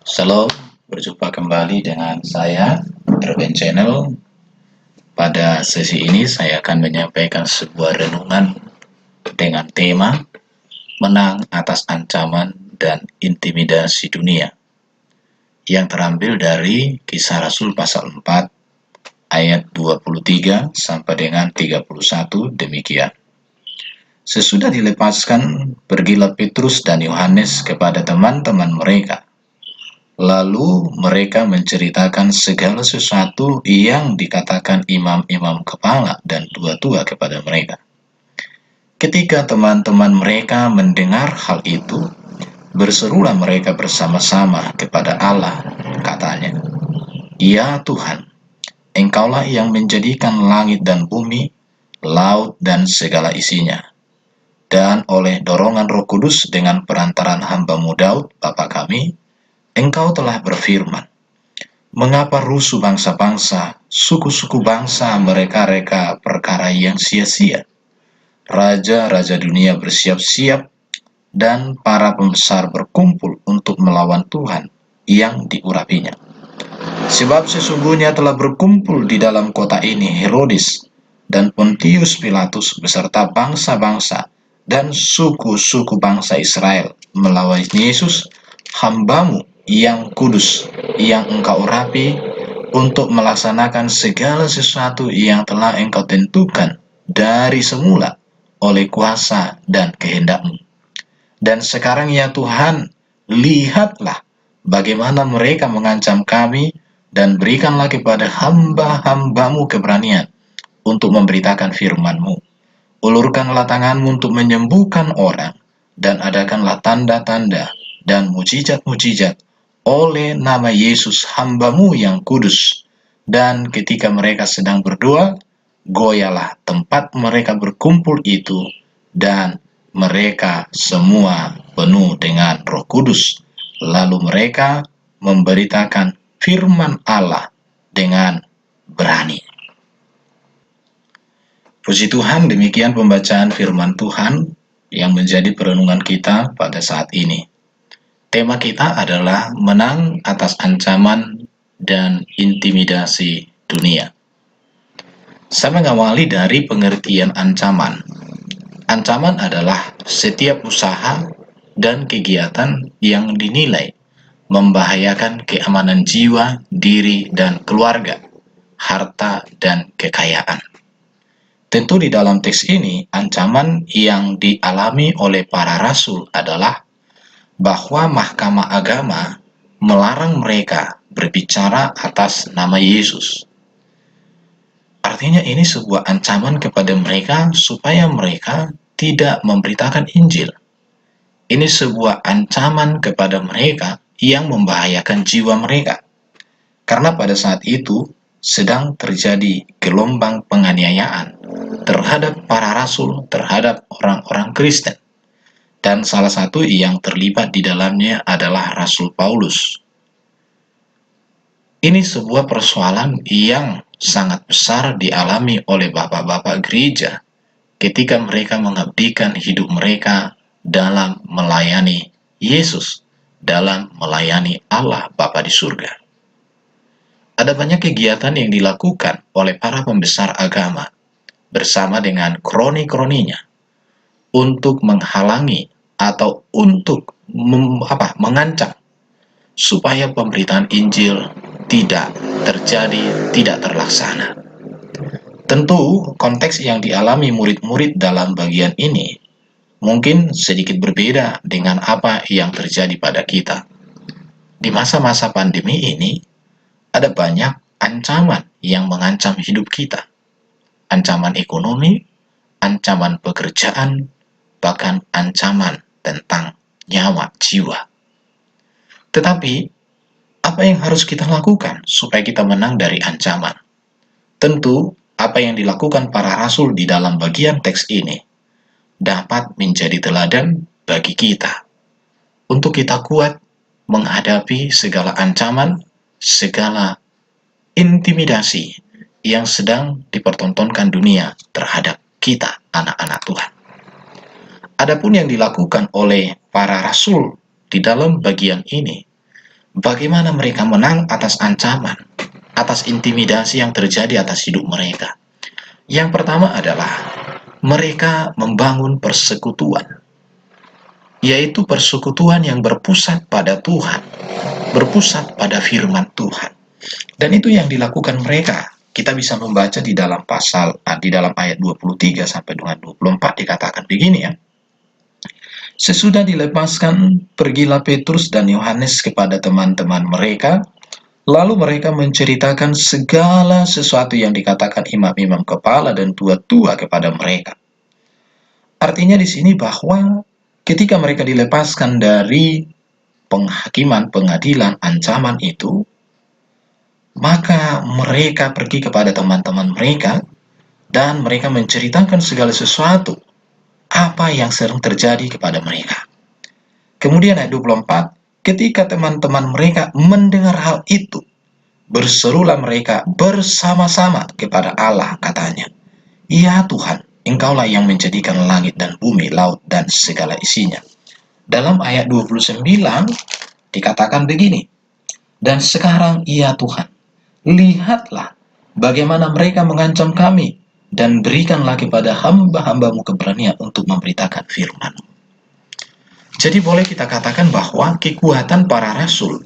Shalom, berjumpa kembali dengan saya, Ruben Channel. Pada sesi ini saya akan menyampaikan sebuah renungan dengan tema Menang atas ancaman dan intimidasi dunia, yang terambil dari Kisah Rasul pasal 4 ayat 23 sampai dengan 31 demikian. Sesudah dilepaskan, pergilah Petrus dan Yohanes kepada teman-teman mereka. Lalu mereka menceritakan segala sesuatu yang dikatakan imam-imam kepala dan tua-tua kepada mereka. Ketika teman-teman mereka mendengar hal itu, berserulah mereka bersama-sama kepada Allah, katanya, "Ya Tuhan, Engkaulah yang menjadikan langit dan bumi, laut dan segala isinya. Dan oleh dorongan Roh Kudus dengan perantaran hamba-Mu Daud, Bapa kami, Engkau telah berfirman, mengapa rusuh bangsa-bangsa, suku-suku bangsa mereka-reka perkara yang sia-sia? Raja-raja dunia bersiap-siap dan para pembesar berkumpul untuk melawan Tuhan yang diurapinya. Sebab sesungguhnya telah berkumpul di dalam kota ini Herodes dan Pontius Pilatus beserta bangsa-bangsa dan suku-suku bangsa Israel melawan Yesus, hamba-Mu yang kudus, yang Engkau urapi untuk melaksanakan segala sesuatu yang telah Engkau tentukan dari semula oleh kuasa dan kehendak-Mu. Dan sekarang ya Tuhan, lihatlah bagaimana mereka mengancam kami, dan berikanlah kepada hamba-hamba-Mu keberanian untuk memberitakan firman-Mu. Ulurkanlah tangan-Mu untuk menyembuhkan orang, dan adakanlah tanda-tanda dan mujizat-mujizat oleh nama Yesus hamba-Mu yang kudus. Dan ketika mereka sedang berdoa, goyalah tempat mereka berkumpul itu, dan mereka semua penuh dengan Roh Kudus. Lalu mereka memberitakan firman Allah dengan berani. Puji Tuhan, demikian pembacaan firman Tuhan yang menjadi perenungan kita pada saat ini. Tema kita adalah menang atas ancaman dan intimidasi dunia. Saya mengawali dari pengertian ancaman. Ancaman adalah setiap usaha dan kegiatan yang dinilai membahayakan keamanan jiwa, diri, dan keluarga, harta, dan kekayaan. Tentu di dalam teks ini, ancaman yang dialami oleh para rasul adalah bahwa Mahkamah Agama melarang mereka berbicara atas nama Yesus. Artinya ini sebuah ancaman kepada mereka supaya mereka tidak memberitakan Injil. Ini sebuah ancaman kepada mereka yang membahayakan jiwa mereka. Karena pada saat itu sedang terjadi gelombang penganiayaan terhadap para rasul, terhadap orang-orang Kristen. Dan salah satu yang terlibat di dalamnya adalah Rasul Paulus. Ini sebuah persoalan yang sangat besar dialami oleh bapak-bapak gereja ketika mereka mengabdikan hidup mereka dalam melayani Yesus, dalam melayani Allah Bapa di surga. Ada banyak kegiatan yang dilakukan oleh para pembesar agama bersama dengan kroni-kroninya untuk menghalangi atau untuk mengancam supaya pemberitaan Injil tidak terjadi, tidak terlaksana. Tentu konteks yang dialami murid-murid dalam bagian ini mungkin sedikit berbeda dengan apa yang terjadi pada kita. Di masa-masa pandemi ini ada banyak ancaman yang mengancam hidup kita. Ancaman ekonomi, ancaman pekerjaan, bahkan ancaman tentang nyawa jiwa. Tetapi, apa yang harus kita lakukan supaya kita menang dari ancaman? Tentu, apa yang dilakukan para rasul di dalam bagian teks ini dapat menjadi teladan bagi kita untuk kita kuat menghadapi segala ancaman, segala intimidasi yang sedang dipertontonkan dunia terhadap kita, anak-anak Tuhan. Adapun yang dilakukan oleh para rasul di dalam bagian ini Bagaimana mereka menang atas ancaman, atas intimidasi yang terjadi atas hidup mereka? Yang pertama adalah mereka membangun persekutuan, yaitu persekutuan yang berpusat pada Tuhan, berpusat pada firman Tuhan. Dan itu yang dilakukan mereka. Kita bisa membaca di dalam di dalam ayat 23 sampai dengan 24 dikatakan begini ya. Sesudah dilepaskan, pergilah Petrus dan Yohanes kepada teman-teman mereka, lalu mereka menceritakan segala sesuatu yang dikatakan imam-imam kepala dan tua-tua kepada mereka. Artinya di sini bahwa ketika mereka dilepaskan dari penghakiman, pengadilan, ancaman itu, maka mereka pergi kepada teman-teman mereka dan mereka menceritakan segala sesuatu apa yang sedang terjadi kepada mereka. Kemudian ayat 24, ketika teman-teman mereka mendengar hal itu, berserulah mereka bersama-sama kepada Allah, katanya, "Ya Tuhan, Engkaulah yang menjadikan langit dan bumi, laut dan segala isinya." Dalam ayat 29 dikatakan begini, "Dan sekarang ya Tuhan, lihatlah bagaimana mereka mengancam kami, dan berikanlah kepada hamba-hambamu keberanian untuk memberitakan firman." Jadi boleh kita katakan bahwa kekuatan para rasul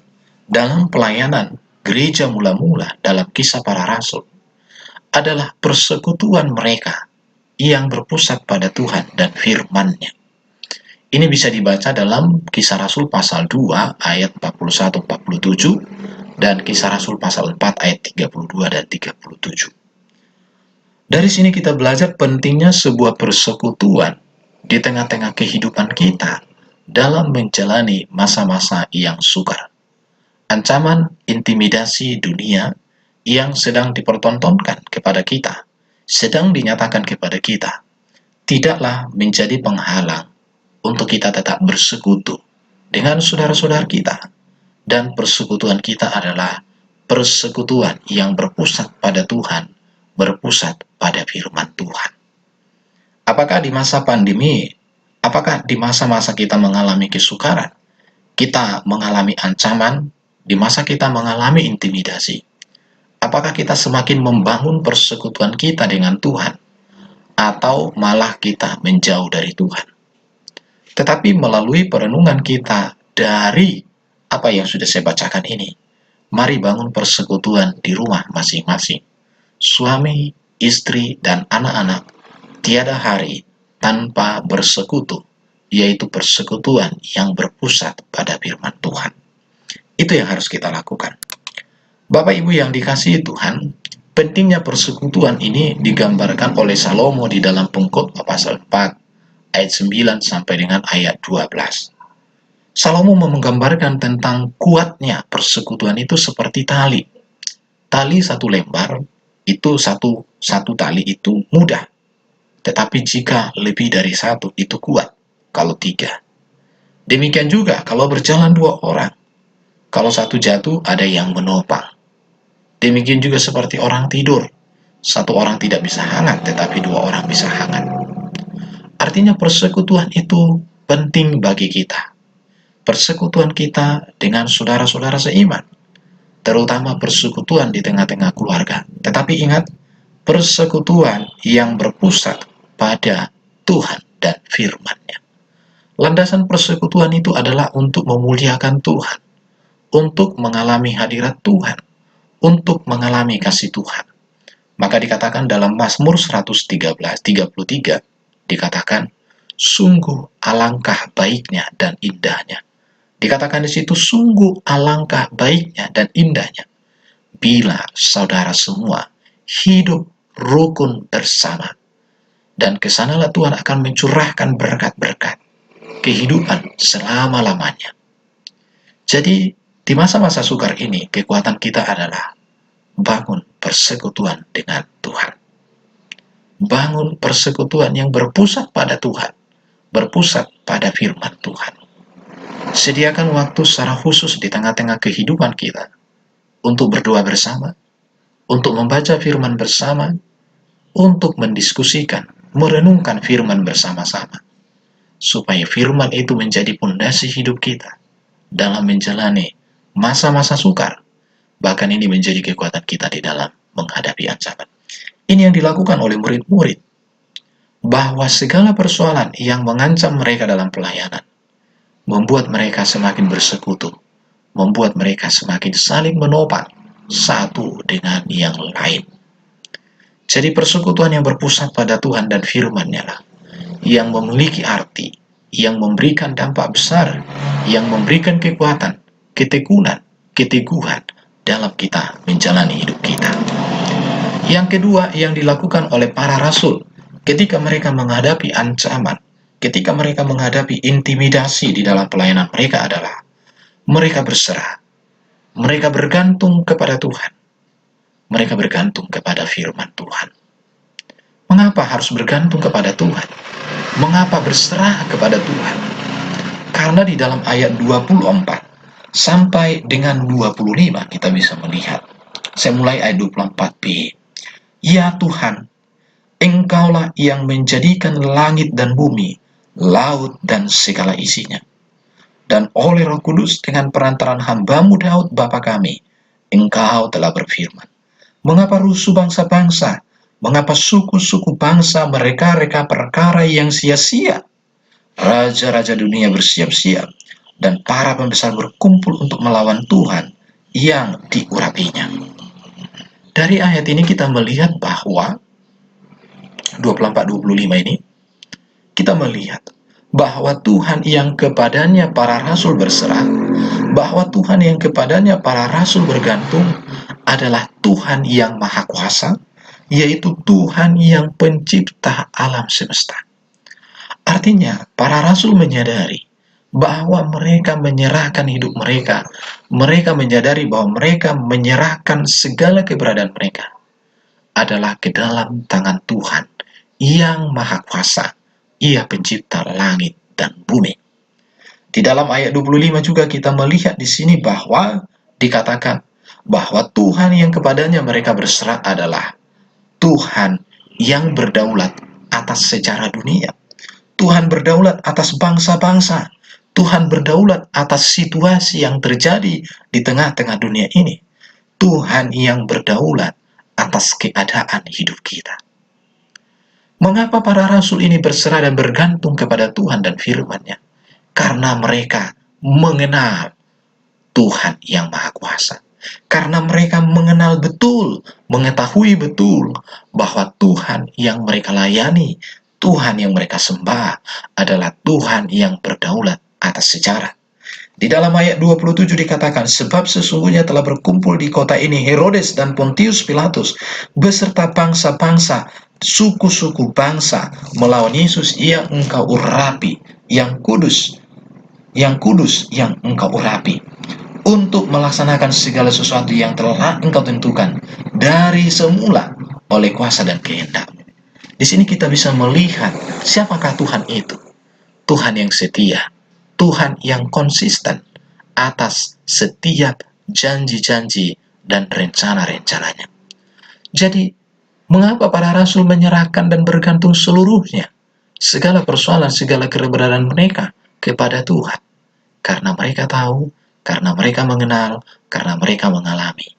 dalam pelayanan gereja mula-mula dalam kisah para rasul adalah persekutuan mereka yang berpusat pada Tuhan dan firman-Nya. Ini bisa dibaca dalam Kisah Rasul pasal 2 ayat 41-47 dan Kisah Rasul pasal 4 ayat 32 dan 37. Dari sini kita belajar pentingnya sebuah persekutuan di tengah-tengah kehidupan kita dalam menjalani masa-masa yang sukar. Ancaman intimidasi dunia yang sedang dipertontonkan kepada kita, sedang dinyatakan kepada kita, tidaklah menjadi penghalang untuk kita tetap bersekutu dengan saudara-saudara kita. Dan persekutuan kita adalah persekutuan yang berpusat pada Tuhan, berpusat pada firman Tuhan. Apakah di masa pandemi, apakah di masa-masa kita mengalami kesukaran, kita mengalami ancaman, di masa kita mengalami intimidasi, apakah kita semakin membangun persekutuan kita dengan Tuhan, atau malah kita menjauh dari Tuhan? Tetapi melalui perenungan kita dari apa yang sudah saya bacakan ini, mari bangun persekutuan di rumah masing-masing. Suami, istri, dan anak-anak tiada hari tanpa bersekutu, yaitu persekutuan yang berpusat pada firman Tuhan. Itu yang harus kita lakukan. Bapak Ibu yang dikasihi Tuhan, pentingnya persekutuan ini digambarkan oleh Salomo di dalam Pengkhotbah pasal 4 ayat 9 sampai dengan ayat 12. Salomo menggambarkan tentang kuatnya persekutuan itu seperti tali. Tali satu lembar, itu satu tali itu mudah. Tetapi jika lebih dari satu, itu kuat. Kalau tiga. Demikian juga kalau berjalan dua orang. Kalau satu jatuh, ada yang menopang. Demikian juga seperti orang tidur. Satu orang tidak bisa hangat, tetapi dua orang bisa hangat. Artinya persekutuan itu penting bagi kita. Persekutuan kita dengan saudara-saudara seiman. Terutama persekutuan di tengah-tengah keluarga. Tetapi ingat, persekutuan yang berpusat pada Tuhan dan firman-Nya. Landasan persekutuan itu adalah untuk memuliakan Tuhan, untuk mengalami hadirat Tuhan, untuk mengalami kasih Tuhan. Maka dikatakan dalam Mazmur 133, dikatakan, sungguh alangkah baiknya dan indahnya. Dikatakan di situ, sungguh alangkah baiknya dan indahnya bila saudara semua hidup rukun bersama. Dan kesanalah Tuhan akan mencurahkan berkat-berkat kehidupan selama-lamanya. Jadi, di masa-masa sukar ini, kekuatan kita adalah bangun persekutuan dengan Tuhan. Bangun persekutuan yang berpusat pada Tuhan, berpusat pada firman Tuhan. Sediakan waktu secara khusus di tengah-tengah kehidupan kita untuk berdoa bersama, untuk membaca firman bersama, untuk mendiskusikan, merenungkan firman bersama-sama, supaya firman itu menjadi pondasi hidup kita dalam menjalani masa-masa sukar. Bahkan ini menjadi kekuatan kita di dalam menghadapi ancaman. Ini yang dilakukan oleh murid-murid, bahwa segala persoalan yang mengancam mereka dalam pelayanan, membuat mereka semakin bersekutu, membuat mereka semakin saling menopang satu dengan yang lain. Jadi persekutuan yang berpusat pada Tuhan dan firman-Nya lah yang memiliki arti, yang memberikan dampak besar, yang memberikan kekuatan, ketekunan, keteguhan dalam kita menjalani hidup kita. Yang kedua yang dilakukan oleh para rasul ketika mereka menghadapi ancaman, ketika mereka menghadapi intimidasi di dalam pelayanan mereka adalah mereka berserah, mereka bergantung kepada Tuhan, mereka bergantung kepada firman Tuhan. Mengapa harus bergantung kepada Tuhan? Mengapa berserah kepada Tuhan? Karena di dalam ayat 24 sampai dengan 25 kita bisa melihat. Saya mulai ayat 24b. Ya Tuhan, Engkaulah yang menjadikan langit dan bumi, laut dan segala isinya. Dan oleh Roh Kudus dengan perantaran hamba-Mu Daud Bapa kami, Engkau telah berfirman, mengapa rusuh bangsa-bangsa, mengapa suku-suku bangsa mereka-reka perkara yang sia-sia? Raja-raja dunia bersiap-siap, dan para pembesar berkumpul untuk melawan Tuhan yang diurapinya. Dari ayat ini kita melihat bahwa 24-25 ini, kita melihat bahwa Tuhan yang kepadanya para rasul berserah, bahwa Tuhan yang kepadanya para rasul bergantung adalah Tuhan yang Maha Kuasa, yaitu Tuhan yang pencipta alam semesta. Artinya, para rasul menyadari bahwa mereka menyerahkan hidup mereka. Mereka menyadari bahwa mereka menyerahkan segala keberadaan mereka adalah ke dalam tangan Tuhan yang Maha Kuasa. Ia pencipta langit dan bumi. Di dalam ayat 25 juga kita melihat di sini bahwa dikatakan bahwa Tuhan yang kepadanya mereka berserah adalah Tuhan yang berdaulat atas sejarah dunia. Tuhan berdaulat atas bangsa-bangsa. Tuhan berdaulat atas situasi yang terjadi di tengah-tengah dunia ini. Tuhan yang berdaulat atas keadaan hidup kita. Mengapa para rasul ini berserah dan bergantung kepada Tuhan dan firman-Nya? Karena mereka mengenal Tuhan yang Maha Kuasa. Karena mereka mengenal betul, mengetahui betul bahwa Tuhan yang mereka layani, Tuhan yang mereka sembah adalah Tuhan yang berdaulat atas sejarah. Di dalam ayat 27 dikatakan, sebab sesungguhnya telah berkumpul di kota ini Herodes dan Pontius Pilatus beserta bangsa-bangsa, suku-suku bangsa melawan Yesus yang engkau urapi, yang kudus yang engkau urapi, untuk melaksanakan segala sesuatu yang telah engkau tentukan dari semula oleh kuasa dan kehendak. Di sini kita bisa melihat siapakah Tuhan itu. Tuhan yang setia, Tuhan yang konsisten atas setiap janji-janji dan rencana-rencananya. Jadi, mengapa para rasul menyerahkan dan bergantung seluruhnya, segala persoalan, segala keberadaan mereka kepada Tuhan? Karena mereka tahu, karena mereka mengenal, karena mereka mengalami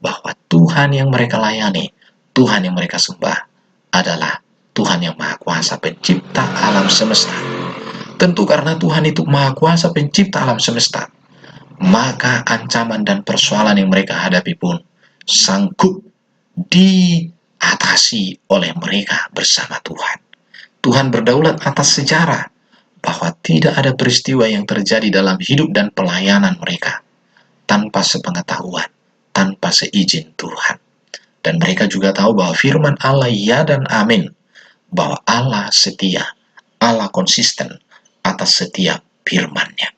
bahwa Tuhan yang mereka layani, Tuhan yang mereka sembah adalah Tuhan yang Maha Kuasa, pencipta alam semesta. Tentu karena Tuhan itu Maha Kuasa, pencipta alam semesta, maka ancaman dan persoalan yang mereka hadapi pun sanggup diatasi oleh mereka bersama Tuhan. Tuhan berdaulat atas sejarah, bahwa tidak ada peristiwa yang terjadi dalam hidup dan pelayanan mereka tanpa sepengetahuan, tanpa seizin Tuhan. Dan mereka juga tahu bahwa firman Allah ya dan amin, bahwa Allah setia, Allah konsisten atas setiap firman-Nya.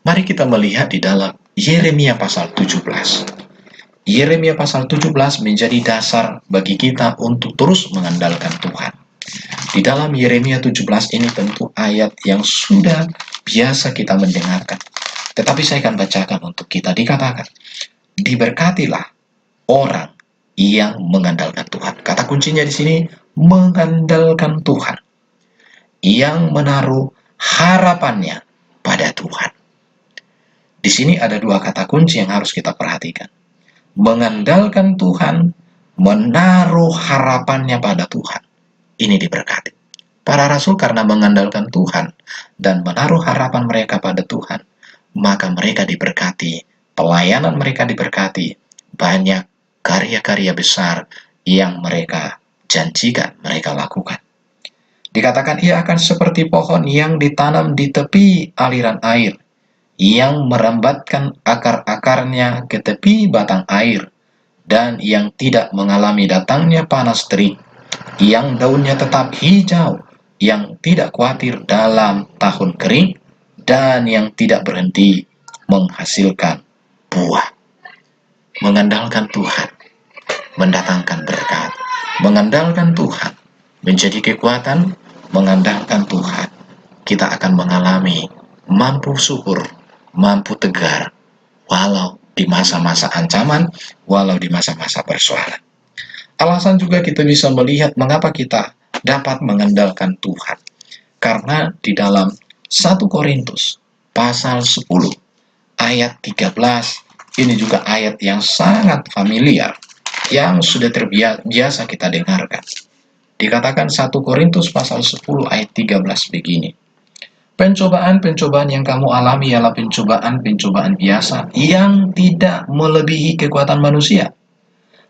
Mari kita melihat di dalam Yeremia pasal 17. Yeremia pasal 17 menjadi dasar bagi kita untuk terus mengandalkan Tuhan. Di dalam Yeremia 17 ini tentu ayat yang sudah biasa kita mendengarkan. Tetapi saya akan bacakan untuk kita. Dikatakan, diberkatilah orang yang mengandalkan Tuhan. Kata kuncinya di sini, mengandalkan Tuhan. Yang menaruh harapannya pada Tuhan. Di sini ada dua kata kunci yang harus kita perhatikan. Mengandalkan Tuhan, menaruh harapannya pada Tuhan. Ini diberkati. Para rasul karena mengandalkan Tuhan dan menaruh harapan mereka pada Tuhan, maka mereka diberkati, pelayanan mereka diberkati, banyak karya-karya besar yang mereka janjikan mereka lakukan. Dikatakan ia akan seperti pohon yang ditanam di tepi aliran air, yang merambatkan akar-akarnya ke tepi batang air, dan yang tidak mengalami datangnya panas terik, yang daunnya tetap hijau, yang tidak khawatir dalam tahun kering, dan yang tidak berhenti menghasilkan buah. Mengandalkan Tuhan mendatangkan berkat. Mengandalkan Tuhan menjadi kekuatan. Mengandalkan Tuhan kita akan mengalami mampu subur, mampu tegar, walau di masa-masa ancaman, walau di masa-masa persoalan. Alasan juga kita bisa melihat mengapa kita dapat mengandalkan Tuhan. Karena di dalam 1 Korintus pasal 10 ayat 13, ini juga ayat yang sangat familiar, yang sudah terbiasa kita dengarkan. Dikatakan 1 Korintus pasal 10 ayat 13 begini. Pencobaan-pencobaan yang kamu alami ialah pencobaan-pencobaan biasa yang tidak melebihi kekuatan manusia.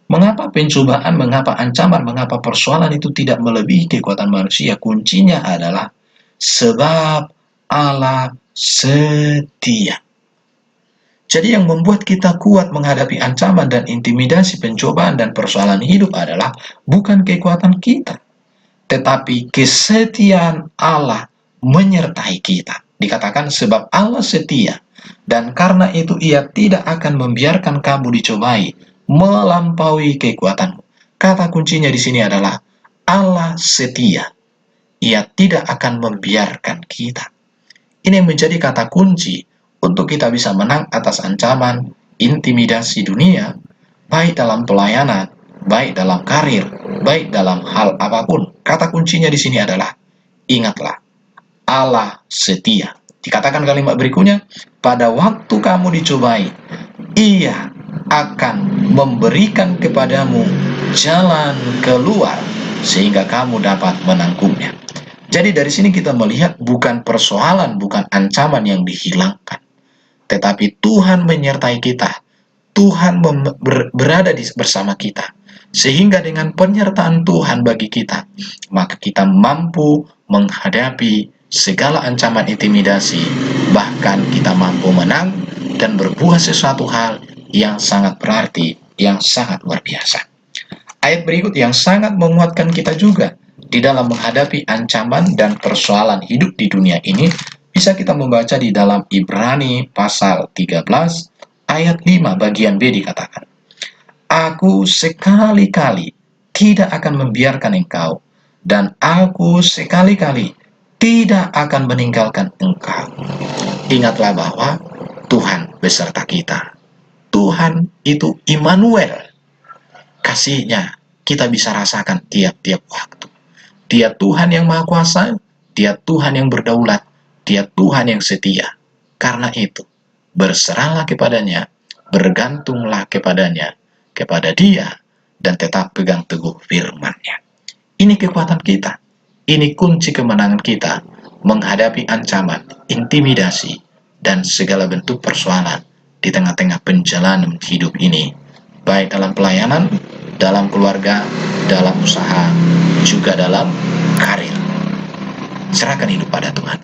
Mengapa pencobaan, mengapa ancaman, mengapa persoalan itu tidak melebihi kekuatan manusia? Kuncinya adalah sebab Allah setia. Jadi yang membuat kita kuat menghadapi ancaman dan intimidasi, pencobaan dan persoalan hidup adalah bukan kekuatan kita, tetapi kesetiaan Allah menyertai kita. Dikatakan sebab Allah setia, dan karena itu ia tidak akan membiarkan kamu dicobai melampaui kekuatanmu. Kata kuncinya di sini adalah Allah setia. Ia tidak akan membiarkan kita. Ini menjadi kata kunci untuk kita bisa menang atas ancaman, intimidasi dunia, baik dalam pelayanan, baik dalam karir, baik dalam hal apapun. Kata kuncinya di sini adalah ingatlah, Allah setia. Dikatakan kalimat berikutnya, pada waktu kamu dicobai, ia akan memberikan kepadamu jalan keluar sehingga kamu dapat menangkumnya. Jadi dari sini kita melihat bukan persoalan, bukan ancaman yang dihilangkan, tetapi Tuhan menyertai kita. Tuhan berada bersama kita. Sehingga dengan penyertaan Tuhan bagi kita, maka kita mampu menghadapi segala ancaman intimidasi. Bahkan kita mampu menang dan berbuat sesuatu hal yang sangat berarti, yang sangat luar biasa. Ayat berikut yang sangat menguatkan kita juga di dalam menghadapi ancaman dan persoalan hidup di dunia ini, bisa kita membaca di dalam Ibrani pasal 13 ayat 5 bagian B dikatakan, aku sekali-kali tidak akan membiarkan engkau, dan aku sekali-kali tidak akan meninggalkan engkau. Ingatlah bahwa Tuhan beserta kita. Tuhan itu Immanuel. Kasih-Nya kita bisa rasakan tiap-tiap waktu. Dia Tuhan yang Maha Kuasa, Dia Tuhan yang berdaulat, Dia Tuhan yang setia. Karena itu, berserahlah kepadanya, bergantunglah kepadanya, kepada Dia, dan tetap pegang teguh firman-Nya. Ini kekuatan kita. Ini kunci kemenangan kita menghadapi ancaman, intimidasi, dan segala bentuk persoalan di tengah-tengah perjalanan hidup ini, baik dalam pelayanan, dalam keluarga, dalam usaha, juga dalam karir. Serahkan hidup pada Tuhan.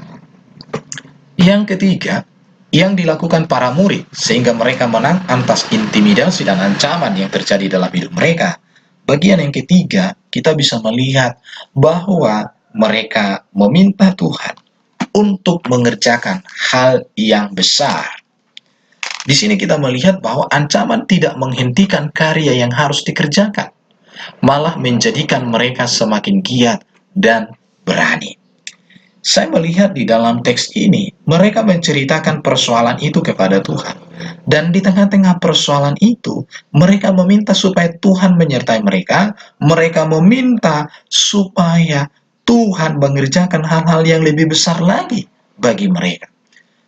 Yang ketiga, yang dilakukan para murid sehingga mereka menang atas intimidasi dan ancaman yang terjadi dalam hidup mereka. Bagian yang ketiga, kita bisa melihat bahwa mereka meminta Tuhan untuk mengerjakan hal yang besar. Di sini kita melihat bahwa ancaman tidak menghentikan karya yang harus dikerjakan, malah menjadikan mereka semakin giat dan berani. Saya melihat di dalam teks ini, mereka menceritakan persoalan itu kepada Tuhan. Dan di tengah-tengah persoalan itu, mereka meminta supaya Tuhan menyertai mereka. Mereka meminta supaya Tuhan mengerjakan hal-hal yang lebih besar lagi bagi mereka.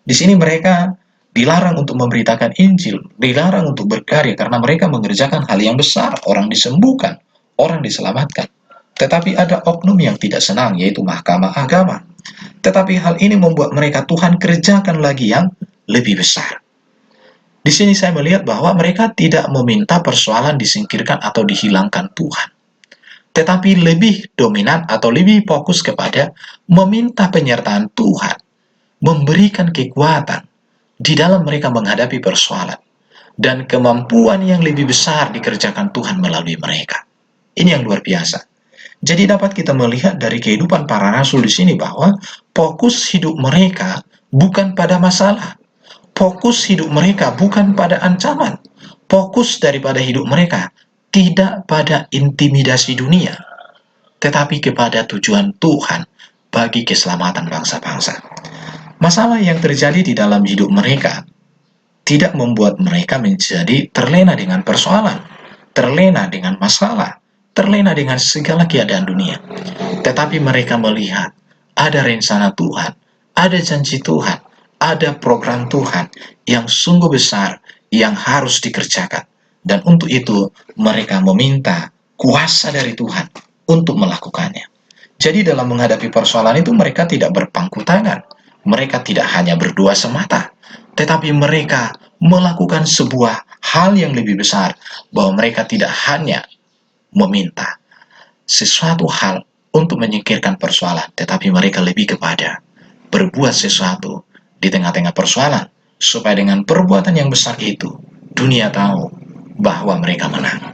Di sini mereka dilarang untuk memberitakan Injil, dilarang untuk berkarya karena mereka mengerjakan hal yang besar, orang disembuhkan, orang diselamatkan. Tetapi ada oknum yang tidak senang, yaitu mahkamah agama. Tetapi hal ini membuat mereka, Tuhan kerjakan lagi yang lebih besar. Di sini saya melihat bahwa mereka tidak meminta persoalan disingkirkan atau dihilangkan Tuhan, tetapi lebih dominan atau lebih fokus kepada meminta penyertaan Tuhan, memberikan kekuatan di dalam mereka menghadapi persoalan, dan kemampuan yang lebih besar dikerjakan Tuhan melalui mereka. Ini yang luar biasa. Jadi dapat kita melihat dari kehidupan para rasul di sini bahwa fokus hidup mereka bukan pada masalah, fokus hidup mereka bukan pada ancaman, fokus daripada hidup mereka tidak pada intimidasi dunia, tetapi kepada tujuan Tuhan bagi keselamatan bangsa-bangsa. Masalah yang terjadi di dalam hidup mereka tidak membuat mereka menjadi terlena dengan persoalan, terlena dengan masalah, terlena dengan segala keadaan dunia. Tetapi mereka melihat ada rencana Tuhan, ada janji Tuhan, ada program Tuhan yang sungguh besar yang harus dikerjakan. Dan untuk itu mereka meminta kuasa dari Tuhan untuk melakukannya. Jadi dalam menghadapi persoalan itu mereka tidak berpangku tangan. Mereka tidak hanya berdoa semata, tetapi mereka melakukan sebuah hal yang lebih besar, bahwa mereka tidak hanya meminta sesuatu hal untuk menyingkirkan persoalan, tetapi mereka lebih kepada berbuat sesuatu di tengah-tengah persoalan, supaya dengan perbuatan yang besar itu, dunia tahu bahwa mereka menang.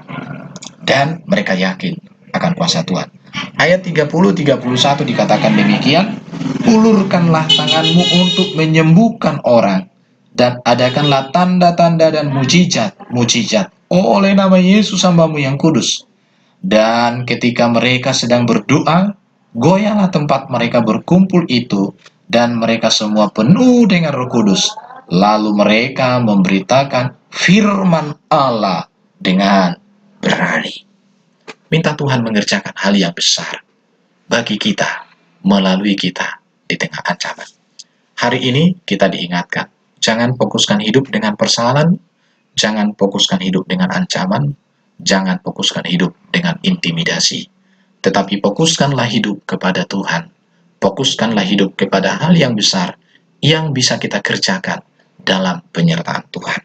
Dan mereka yakin akan kuasa Tuhan. Ayat 30-31 dikatakan demikian, ulurkanlah tanganmu untuk menyembuhkan orang, dan adakanlah tanda-tanda dan mujizat oleh nama Yesus hambamu yang kudus. Dan ketika mereka sedang berdoa, goyahlah tempat mereka berkumpul itu, dan mereka semua penuh dengan Roh Kudus. Lalu mereka memberitakan firman Allah dengan berani. Minta Tuhan mengerjakan hal yang besar bagi kita, melalui kita di tengah ancaman. Hari ini kita diingatkan, jangan fokuskan hidup dengan persoalan, jangan fokuskan hidup dengan ancaman, jangan fokuskan hidup dengan intimidasi, tetapi fokuskanlah hidup kepada Tuhan. Fokuskanlah hidup kepada hal yang besar yang bisa kita kerjakan dalam penyertaan Tuhan.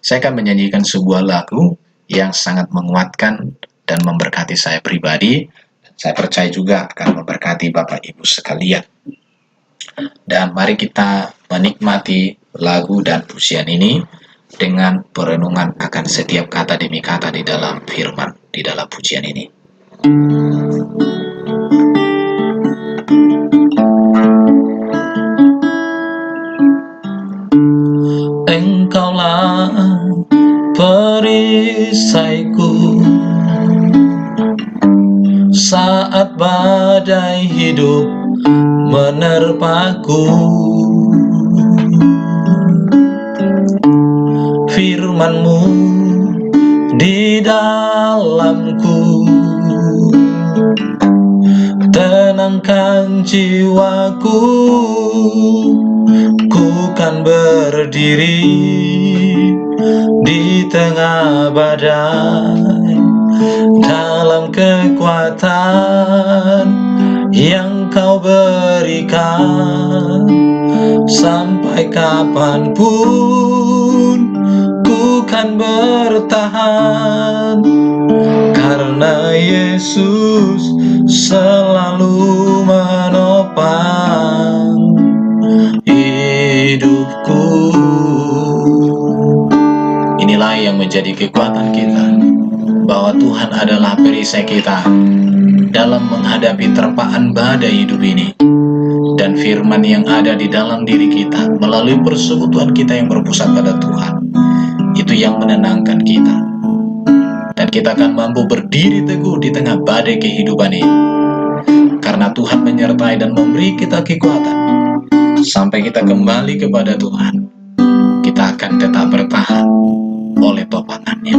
Saya akan menyanyikan sebuah lagu yang sangat menguatkan dan memberkati saya pribadi. Saya percaya juga akan memberkati Bapak Ibu sekalian. Dan mari kita menikmati lagu dan pujian ini dengan perenungan akan setiap kata demi kata di dalam firman, di dalam pujian ini. Engkaulah perisaiku saat badai hidup menerpaku. Firman-Mu di dalamku tenangkan jiwaku. Ku kan berdiri di tengah badai dalam kekuatan yang Kau berikan. Sampai kapanpun ku kan bertahan, karena Yesus selalu menopang hidupku. Inilah yang menjadi kekuatan kita, bahwa Tuhan adalah perisai kita dalam menghadapi terpaan badai hidup ini. Dan firman yang ada di dalam diri kita melalui persekutuan kita yang berpusat pada Tuhan, itu yang menenangkan kita. Dan kita akan mampu berdiri teguh di tengah badai kehidupan ini, karena Tuhan menyertai dan memberi kita kekuatan. Sampai kita kembali kepada Tuhan, kita akan tetap bertahan oleh topangannya.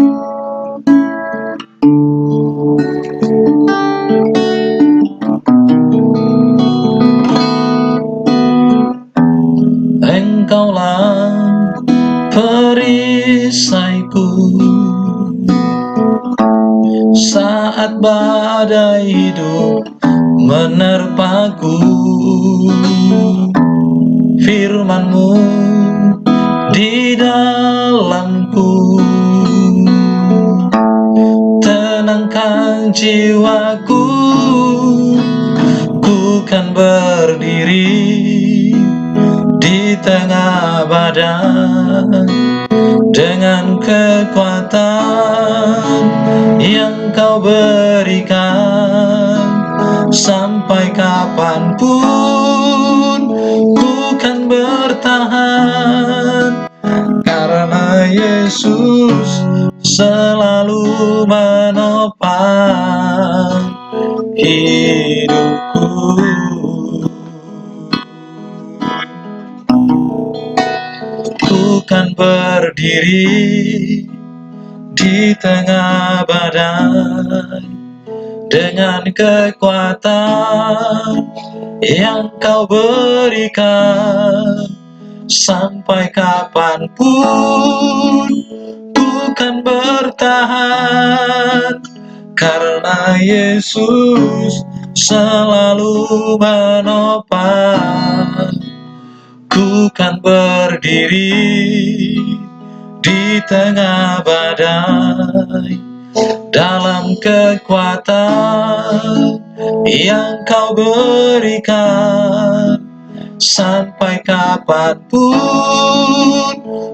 Engkaulah perisaiku saat badai hidup menerpaku. Firman-Mu di dalamku tenangkan jiwaku. Ku kan berdiri di tengah badai dengan kekuatan yang Kau berikan. Sampai kapanpun ku kan bertahan, karena Yesus selalu menopang hidupku. Ku kan berdiri di tengah badai dengan kekuatan yang Kau berikan. Sampai kapanpun ku kan bertahan, karena Yesus selalu menopang. Ku kan berdiri di tengah badai dalam kekuatan yang Kau berikan. Sampai kapanpun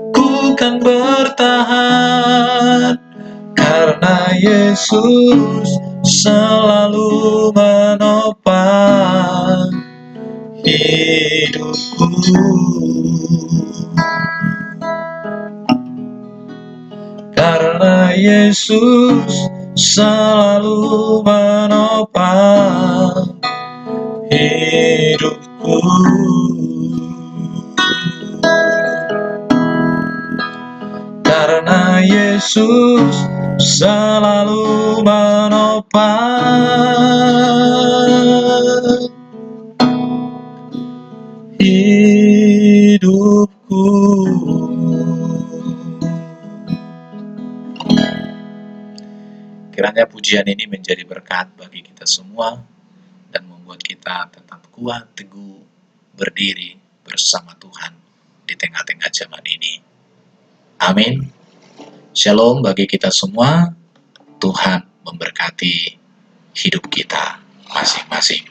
ku kan bertahan, karena Yesus selalu menopang hidupku. Karena Yesus selalu menopang hidupku. Karena Yesus selalu menopang hidupku. Kiranya pujian ini menjadi berkat bagi kita semua dan membuat kita tetap kuat, teguh, berdiri bersama Tuhan di tengah-tengah zaman ini. Amin. Shalom bagi kita semua. Tuhan memberkati hidup kita masing-masing.